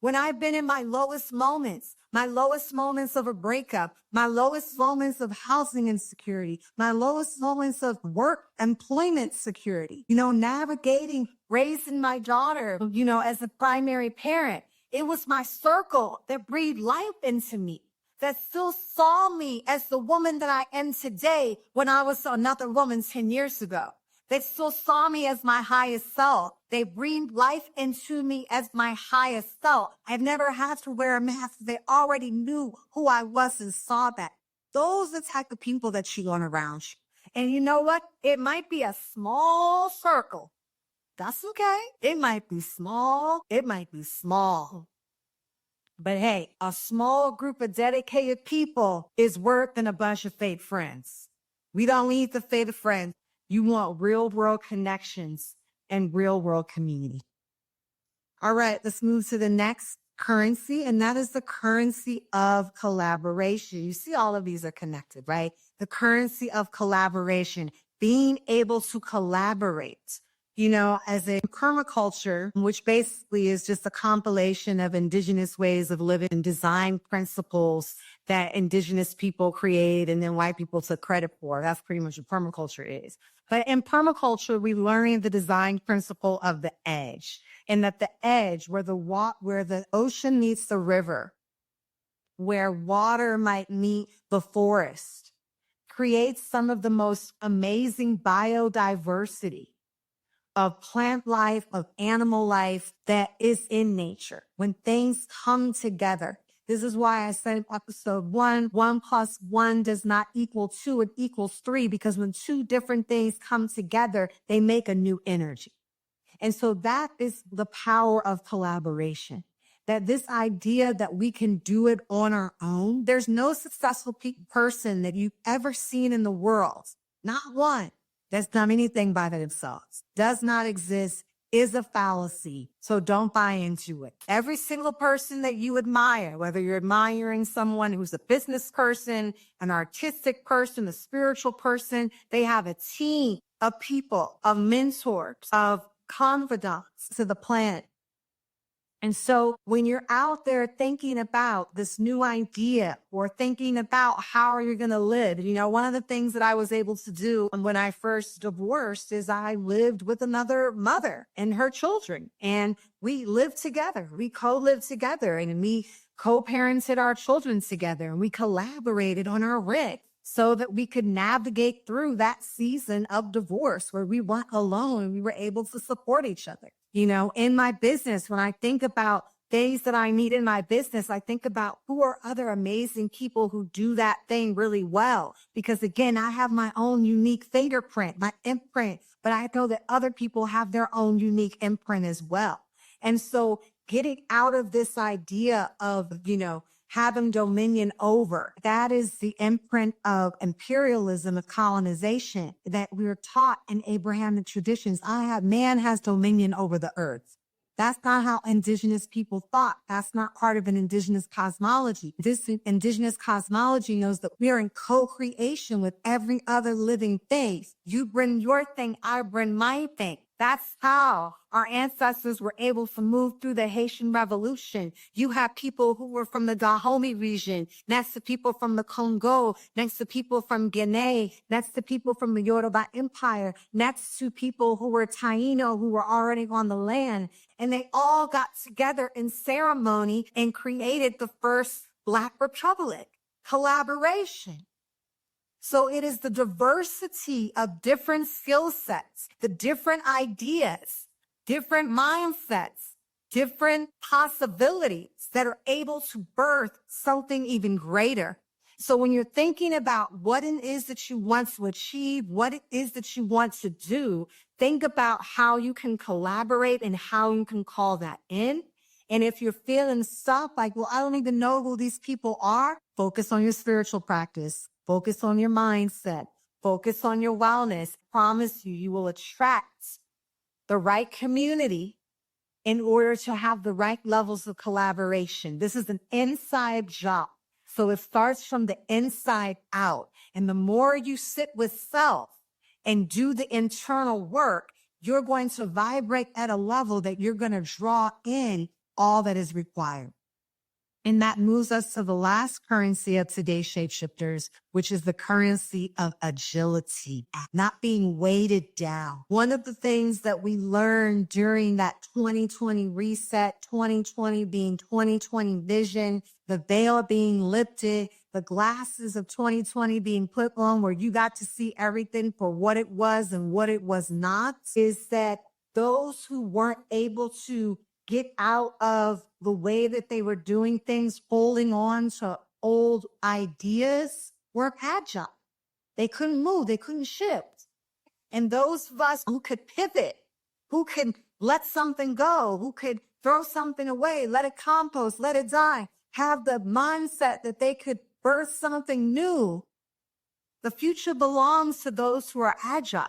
When I've been in my lowest moments of a breakup, my lowest moments of housing insecurity, my lowest moments of work, employment security, navigating, raising my daughter, as a primary parent, it was my circle that breathed life into me, that still saw me as the woman that I am today when I was another woman 10 years ago. They still saw me as my highest self. They breathed life into me as my highest self. I've never had to wear a mask. They already knew who I was and saw that. Those are the type of people that you want around you. And you know what? It might be a small circle. That's okay. It might be small. It might be small. But hey, a small group of dedicated people is worth than a bunch of fake friends. We don't need the fake friends. You want real world connections and real world community. All right, let's move to the next currency, and that is the currency of collaboration. You see, all of these are connected, right? The currency of collaboration, being able to collaborate. As a permaculture, which basically is just a compilation of indigenous ways of living and design principles that indigenous people create and then white people took credit for. That's pretty much what permaculture is. But in permaculture, we learn the design principle of the edge, and that the edge where the ocean meets the river, where water might meet the forest, creates some of the most amazing biodiversity of plant life, of animal life that is in nature. When things come together, this is why I said in episode 1+1 does not equal 2, it equals 3, because when two different things come together, they make a new energy. And so that is the power of collaboration. That this idea that we can do it on our own, there's no successful person that you've ever seen in the world, not one, that's done anything by themselves, does not exist, is a fallacy. So don't buy into it. Every single person that you admire, whether you're admiring someone who's a business person, an artistic person, a spiritual person, they have a team of people, of mentors, of confidants to the planet. And so when you're out there thinking about this new idea or thinking about how are you going to live, one of the things that I was able to do when I first divorced is I lived with another mother and her children, and we lived together. We co-lived together, and we co-parented our children together, and we collaborated on our rent so that we could navigate through that season of divorce where we weren't alone and we were able to support each other. In my business, when I think about things that I need in my business, I think about who are other amazing people who do that thing really well. Because again, I have my own unique fingerprint, my imprint, but I know that other people have their own unique imprint as well. And so getting out of this idea of, having dominion over, that is the imprint of imperialism, of colonization that we're taught in Abrahamic traditions. Man has dominion over the earth. That's not how indigenous people thought. That's not part of an indigenous cosmology. This indigenous cosmology knows that we are in co-creation with every other living thing. You bring your thing, I bring my thing. That's how our ancestors were able to move through the Haitian Revolution. You have people who were from the Dahomey region, next to people from the Congo, next to people from Guinea, next to people from the Yoruba Empire, next to people who were Taino, who were already on the land. And they all got together in ceremony and created the first Black Republic. Collaboration. So it is the diversity of different skill sets, the different ideas, different mindsets, different possibilities that are able to birth something even greater. So when you're thinking about what it is that you want to achieve, what it is that you want to do, think about how you can collaborate and how you can call that in. And if you're feeling stuck, like, well, I don't even know who these people are, focus on your spiritual practice. Focus on your mindset. Focus on your wellness. Promise you, you will attract the right community in order to have the right levels of collaboration. This is an inside job. So it starts from the inside out. And the more you sit with self and do the internal work, you're going to vibrate at a level that you're going to draw in all that is required. And that moves us to the last currency of today's shapeshifters, which is the currency of agility, not being weighted down. One of the things that we learned during that 2020 reset, 2020 being 2020 vision, the veil being lifted, the glasses of 2020 being put on where you got to see everything for what it was and what it was not, is that those who weren't able to get out of the way that they were doing things, holding on to old ideas, were agile. They couldn't move. They couldn't shift. And those of us who could pivot, who could let something go, who could throw something away, let it compost, let it die, have the mindset that they could birth something new. The future belongs to those who are agile.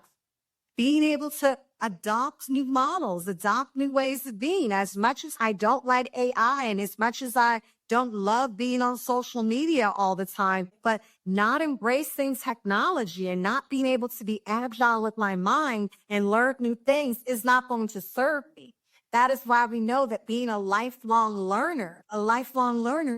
Being able to adopt new models, adopt new ways of being. As much as I don't like AI and as much as I don't love being on social media all the time, but not embracing technology and not being able to be agile with my mind and learn new things is not going to serve me. That is why we know that being a lifelong learner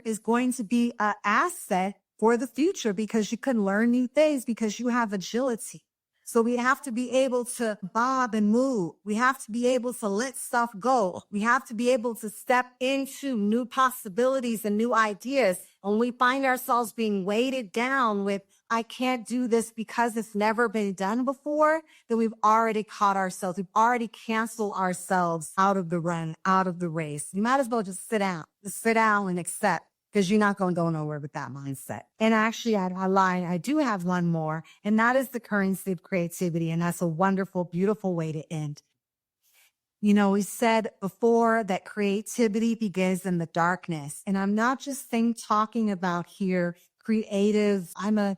is going to be an asset for the future because you can learn new things because you have agility. So we have to be able to bob and move. We have to be able to let stuff go. We have to be able to step into new possibilities and new ideas. When we find ourselves being weighted down with, I can't do this because it's never been done before, then we've already caught ourselves. We've already canceled ourselves out of the run, out of the race. You might as well just sit down and accept, because you're not going to go nowhere with that mindset. And actually, I lied. I do have one more, and that is the currency of creativity. And that's a wonderful, beautiful way to end. You know, we said before that creativity begins in the darkness. And I'm not just talking about here creative. I'm a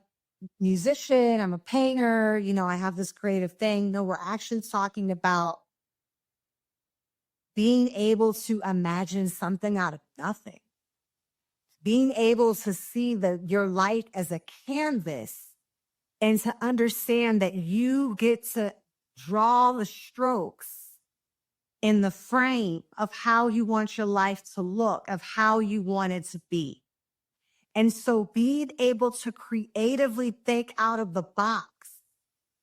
musician. I'm a painter. You know, I have this creative thing. No, we're actually talking about being able to imagine something out of nothing. Being able to see your life as a canvas and to understand that you get to draw the strokes in the frame of how you want your life to look, of how you want it to be. And so being able to creatively think out of the box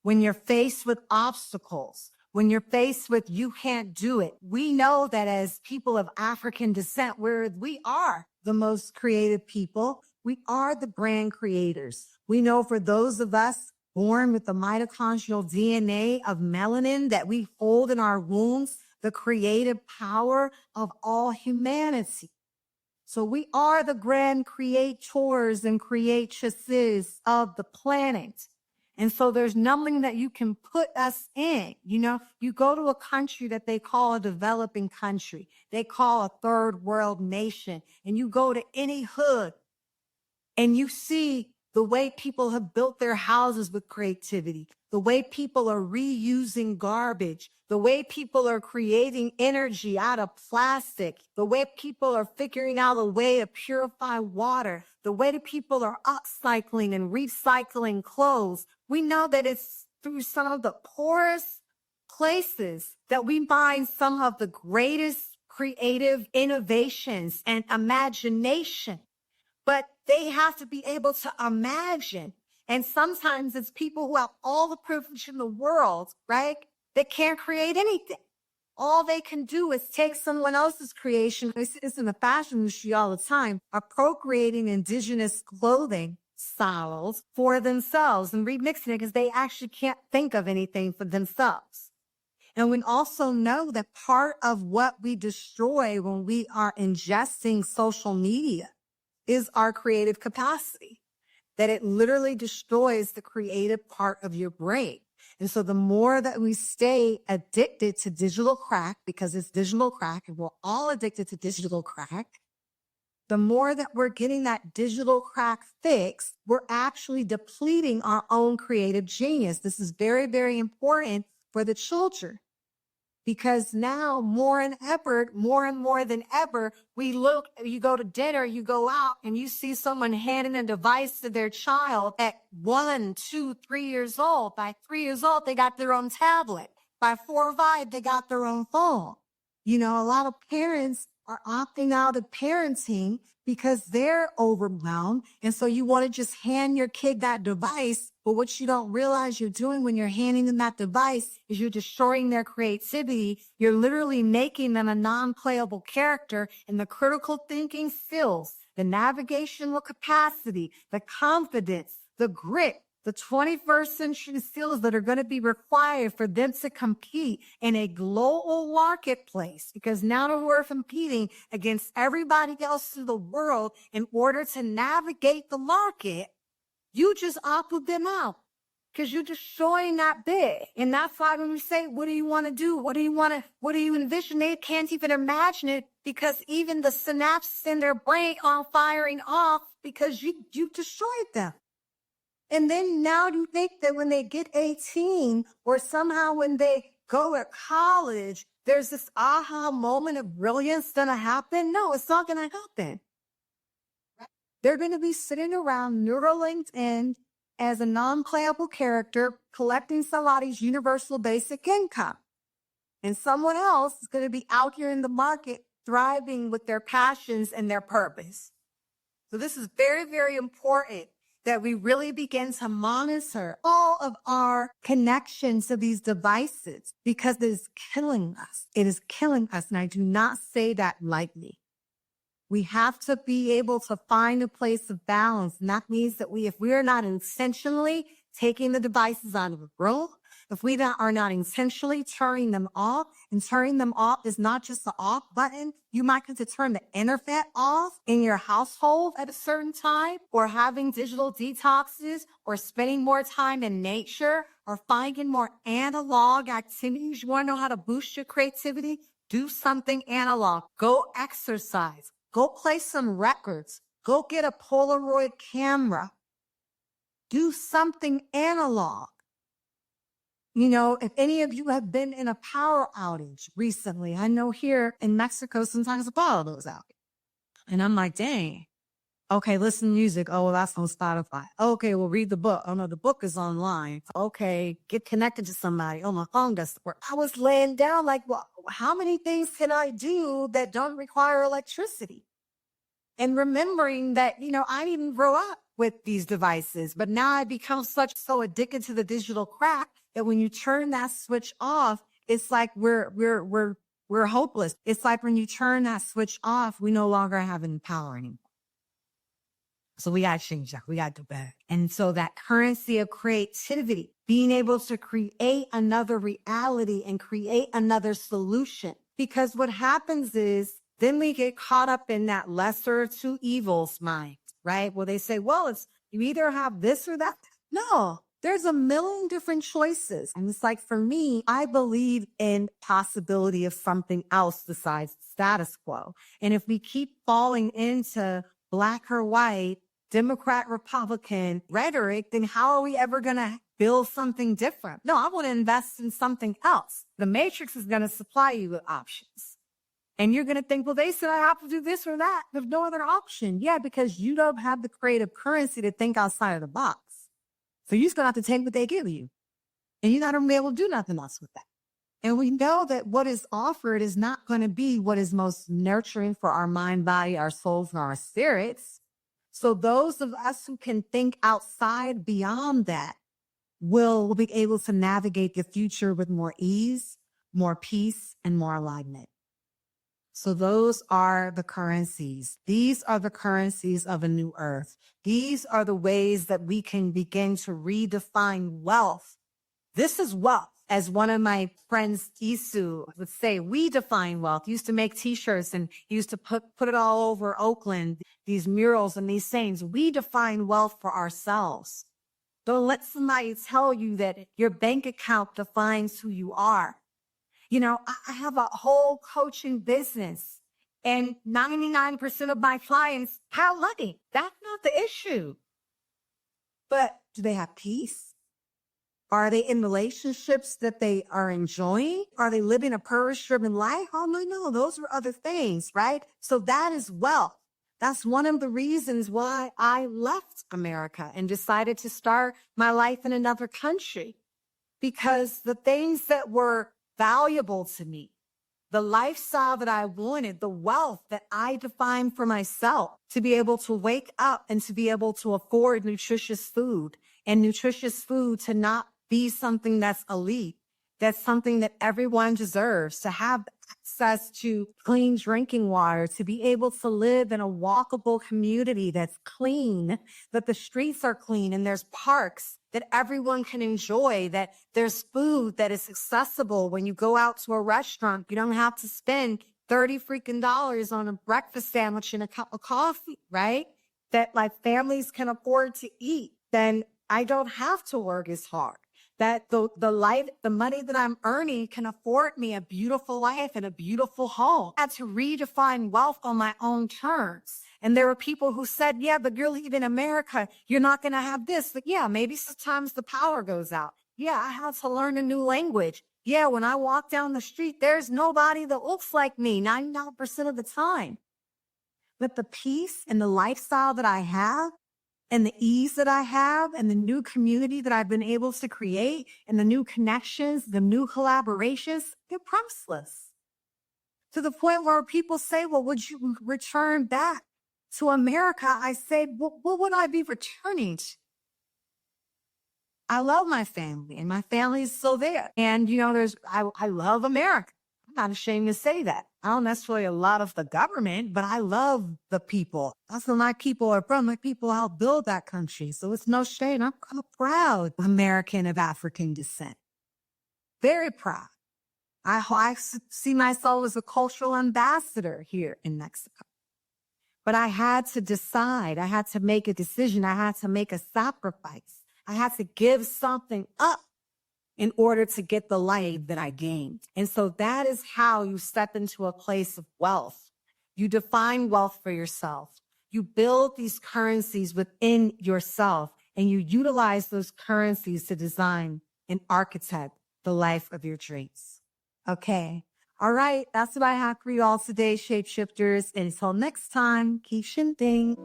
when you're faced with obstacles, when you're faced with you can't do it. We know that as people of African descent, we are the most creative people. We are the brand creators. We know for those of us born with the mitochondrial DNA of melanin that we hold in our wombs, the creative power of all humanity. So we are the grand creators and creatresses of the planet. And so there's nothing that you can put us in. You know, you go to a country that they call a developing country, they call a third world nation, and you go to any hood and you see the way people have built their houses with creativity, the way people are reusing garbage, the way people are creating energy out of plastic, the way people are figuring out a way to purify water, the way that people are upcycling and recycling clothes. We know that it's through some of the poorest places that we find some of the greatest creative innovations and imagination. But they have to be able to imagine. And sometimes it's people who have all the privilege in the world, right? They can't create anything. All they can do is take someone else's creation. It's in the fashion industry all the time, appropriating indigenous clothing styles for themselves and remixing it because they actually can't think of anything for themselves. And we also know that part of what we destroy when we are ingesting social media is our creative capacity, that it literally destroys the creative part of your brain. And so the more that we stay addicted to digital crack, because it's digital crack and we're all addicted to digital crack, the more that we're getting that digital crack fix, we're actually depleting our own creative genius. This is very, very important for the children. Because now more and more than ever, you go to dinner, you go out and you see someone handing a device to their child at 1, 2, 3 years old. By 3 years old, they got their own tablet. By 4 or 5, they got their own phone. You know, a lot of parents are opting out of parenting because they're overwhelmed. And so you want to just hand your kid that device. But what you don't realize you're doing when you're handing them that device is you're destroying their creativity. You're literally making them a non-playable character, and the critical thinking skills, the navigational capacity, the confidence, the grit, the 21st century skills that are going to be required for them to compete in a global marketplace, because now that we're competing against everybody else in the world in order to navigate the market, you just opted them out because you're just showing that big. And that's why when we say, what do you want to do? What do you envision? They can't even imagine it because even the synapses in their brain aren't firing off because you destroyed them. And then now you think that when they get 18 or somehow when they go to college, there's this aha moment of brilliance going to happen. No, it's not going to happen. They're going to be sitting around neural LinkedIn as a non-playable character collecting somebody's universal basic income. And someone else is going to be out here in the market thriving with their passions and their purpose. So this is very, very important that we really begin to monitor all of our connections to these devices because it is killing us. It is killing us. And I do not say that lightly. We have to be able to find a place of balance. And that means that if we are not intentionally taking the devices out of the room, if we are not intentionally turning them off, and turning them off is not just the off button. You might have to turn the internet off in your household at a certain time, or having digital detoxes, or spending more time in nature, or finding more analog activities. You want to know how to boost your creativity? Do something analog. Go exercise. Go play some records. Go get a Polaroid camera. Do something analog. You know, if any of you have been in a power outage recently, I know here in Mexico, sometimes the power goes out. And I'm like, dang. Okay, listen to music. Oh, well, that's on Spotify. Okay, well, read the book. Oh, no, the book is online. Okay, get connected to somebody. Oh, my phone doesn't work. I was laying down like, well, how many things can I do that don't require electricity? And remembering that, you know, I didn't grow up with these devices, but now I become so addicted to the digital crack that when you turn that switch off, it's like we're hopeless. It's like when you turn that switch off, we no longer have any power anymore. So we got to change that. We got to do better. And so that currency of creativity, being able to create another reality and create another solution. Because what happens is then we get caught up in that lesser of two evils mind, right? Well, they say, well, it's you either have this or that. No, there's a million different choices. And it's like, for me, I believe in possibility of something else besides status quo. And if we keep falling into black or white, Democrat, Republican rhetoric, then how are we ever going to build something different? No, I want to invest in something else. The matrix is going to supply you with options. And you're going to think, well, they said I have to do this or that. There's no other option. Yeah, because you don't have the creative currency to think outside of the box. So you're just going to have to take what they give you. And you're not going to be able to do nothing else with that. And we know that what is offered is not going to be what is most nurturing for our mind, body, our souls, and our spirits. So those of us who can think outside beyond that will be able to navigate the future with more ease, more peace, and more alignment. So those are the currencies. These are the currencies of a new earth. These are the ways that we can begin to redefine wealth. This is wealth. As one of my friends, Isu, would say, we define wealth. He used to make t-shirts and he used to put it all over Oakland, these murals and these sayings. We define wealth for ourselves. Don't let somebody tell you that your bank account defines who you are. You know, I have a whole coaching business and 99% of my clients have money. That's not the issue. But do they have peace? Are they in relationships that they are enjoying? Are they living a purpose-driven life? Oh, no, those are other things, right? So that is wealth. That's one of the reasons why I left America and decided to start my life in another country. Because the things that were valuable to me, the lifestyle that I wanted, the wealth that I defined for myself, to be able to wake up and to be able to afford nutritious food, and nutritious food to not be something that's elite, that's something that everyone deserves, to have access to clean drinking water, to be able to live in a walkable community that's clean, that the streets are clean and there's parks that everyone can enjoy, that there's food that is accessible. When you go out to a restaurant, you don't have to spend $30 on a breakfast sandwich and a cup of coffee, right? That like families can afford to eat. Then I don't have to work as hard. That the money that I'm earning can afford me a beautiful life and a beautiful home. I had to redefine wealth on my own terms. And there were people who said, yeah, but you're leaving America. You're not going to have this. But yeah, maybe sometimes the power goes out. Yeah, I had to learn a new language. Yeah, when I walk down the street, there's nobody that looks like me 99% of the time. But the peace and the lifestyle that I have, and the ease that I have, and the new community that I've been able to create, and the new connections, the new collaborations, they're priceless. To the point where people say, well, would you return back to America, I say, what would I be returning to? I love my family and my family is still there. And, I love America. I'm not ashamed to say that. I don't necessarily a lot of the government, but I love the people. That's where my people are from. My people helped build that country. So it's no shame. I'm a proud American of African descent. Very proud. I see myself as a cultural ambassador here in Mexico. But I had to decide. I had to make a decision. I had to make a sacrifice. I had to give something up in order to get the life that I gained. And so that is how you step into a place of wealth. You define wealth for yourself. You build these currencies within yourself, and you utilize those currencies to design and architect the life of your dreams. Okay. All right. That's what I have for you all today, shapeshifters. And until next time, keep shifting.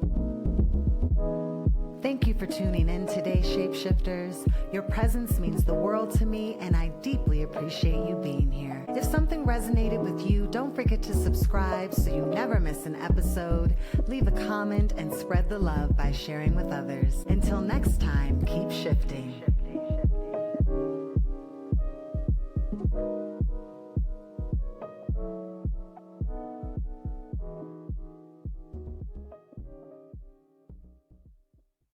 Thank you for tuning in today, shapeshifters. Your presence means the world to me, and I deeply appreciate you being here. If something resonated with you, don't forget to subscribe so you never miss an episode. Leave a comment and spread the love by sharing with others. Until next time, keep shifting.